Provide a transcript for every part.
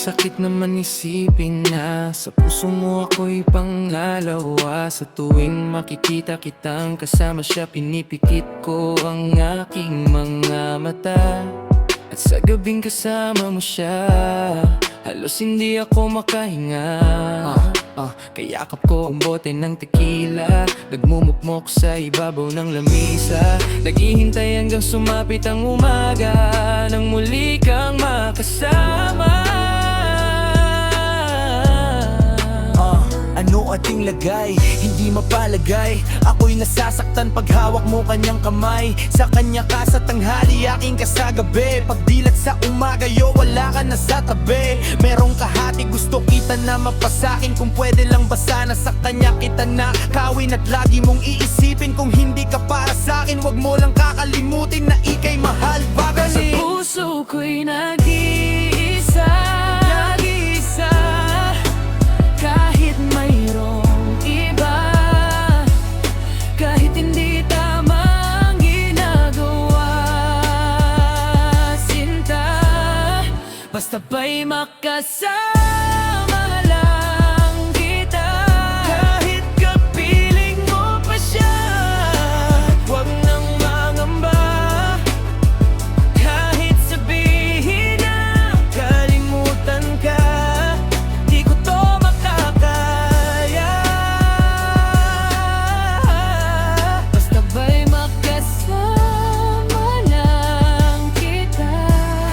sakit naman isipin na sa puso mo ako'y pangalawa. Sa tuwing makikita kitang kasama siya, pinipikit ko ang aking mga mata. At sa gabing kasama mo siya, halos hindi ako makahinga. Kayakap ko ang bote ng tequila, nagmumukmok sa ibabaw ng lamisa. Naghihintay hanggang sumapit ang umaga, nang muli kang makasama. Ano ating lagay? Hindi mapalagay. Ako'y nasasaktan pag hawak mo kanyang kamay. Sa kanya ka sa tanghali, aking ka sa gabi. Pagdilat sa umaga, yo, wala ka na sa tabi. Merong kahati, gusto kita na mapasakin. Kung pwede lang ba sana sa kanya kita na kawin. At lagi mong iisipin kung hindi ka para sa'kin. Wag mo lang kakalimutin na ika'y mahal. Bagay Sa puso ko'y nag-iisa, kahit mayroong iba, kahit hindi tama ang ginagawa, sinta, basta ba'y makasama lang kita. Kahit kapiling mo pa siya, huwag nang mangamba. Kahit sabihin na kalimutan ka, di ko to makakaya. Basta ba'y makasama lang kita.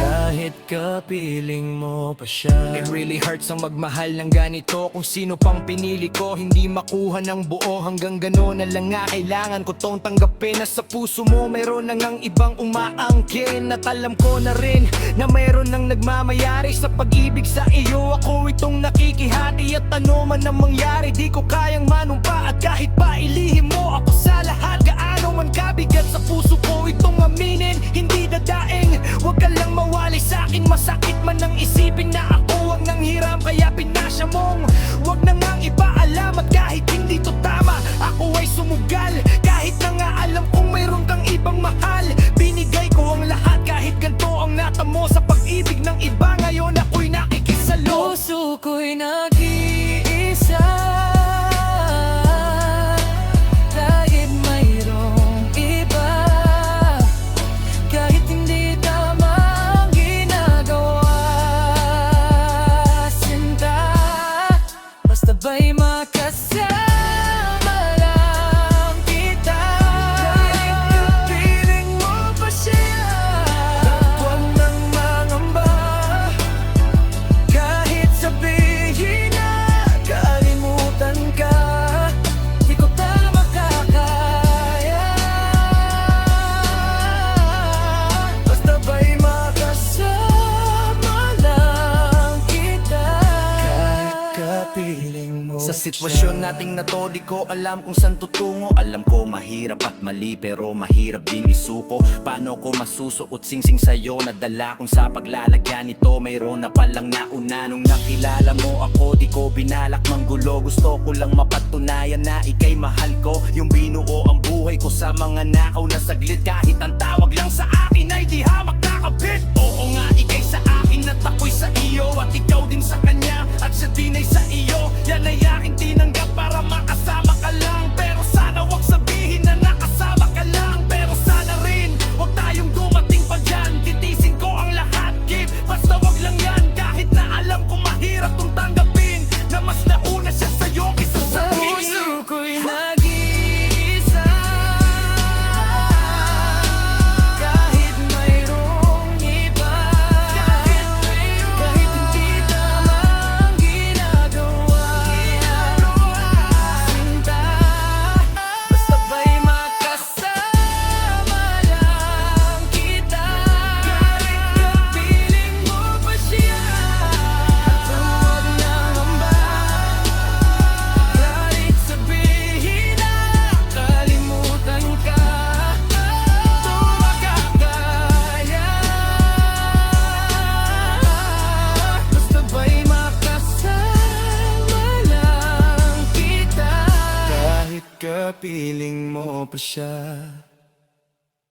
Kahit kapiling mo pa siya. It really hurts ang magmahal ng ganito. Kung sino pang pinili ko, hindi makuha ng buo. Hanggang gano'n na lang nga kailangan ko tong tanggapin. Na sa puso mo mayroon na ngang ibang umaangkin. At alam ko na rin na mayroon nang nagmamayari sa pag-ibig sa iyo. Ako itong nakikihati at ano man ang mangyari, di ko kayang manumpa. At kahit pa ilihim mo ako sa lahat, gaano man kabigat sa puso ko itong aminin, hindi dadaing. Huwag ka lang mawali sa akin, masakit man ang isipin na ako ang nanghiram. Kaya pinasya mong huwag na ngang ipaalam. At kahit hindi to tama, ako ay sumugal. Kahit na nga alam kong mayroon kang ibang mahal, binigay ko ang lahat kahit ganito ang natamo. Sa pag-ibig ng iba ngayon ako'y nakikisalo. Puso ko'y nag-iisa, kahit mayroong iba, kahit hindi tama ang ginagawa, sinta, basta ba'y makasama lang kita. Kahit kapiling mo pa siya, huwag nang mangamba. Kahit sabihin na kalimutan ka, di ko ta makakaya. Basta ba'y makasama lang kita. Kahit kapiling mo sa sitwasyon nating na to, di ko alam kung saan tutungo. Alam ko mahirap at mali, pero mahirap din isuko. Paano ko masusuot singsing sa'yo? Nadala kung sa paglalagyan nito mayroon na palang nauna. Nung nakilala mo ako, di ko binalak manggulo. Gusto ko lang mapatunayan na ika'y mahal ko. Yung binuo ang buhay ko sa mga nakaw na saglit. Kahit ang tawag lang sa akin ay di hamak nakabit. Oo nga, ika'y sa akin at ako'y sa iyo. At ikaw din sa kanya at siya din ay sa iyo. Yan ay aking tinanggap para makasama ka lang. Pero sana wag sabihin na nakasama ka lang. Pero sana rin wag tayong dumating pa dyan. Titisin ko ang lahat, give, basta wag lang yan. Kahit na alam ko mahirap tong tanggapin, na mas nauna siya sa'yo kaysa sa akin. Puso ko'y nag-iisa, kahit mayroong iba, kahit hindi tama ang ginagawa, sinta, basta ba'y makasama lang kita. Kahit kapiling mo pa siya, at huwag nang amba. Kahit sabihin na kalimutan ka, to makakaya. Basta ba'y makasama lang kita. Kahit kapiling mo pa siya.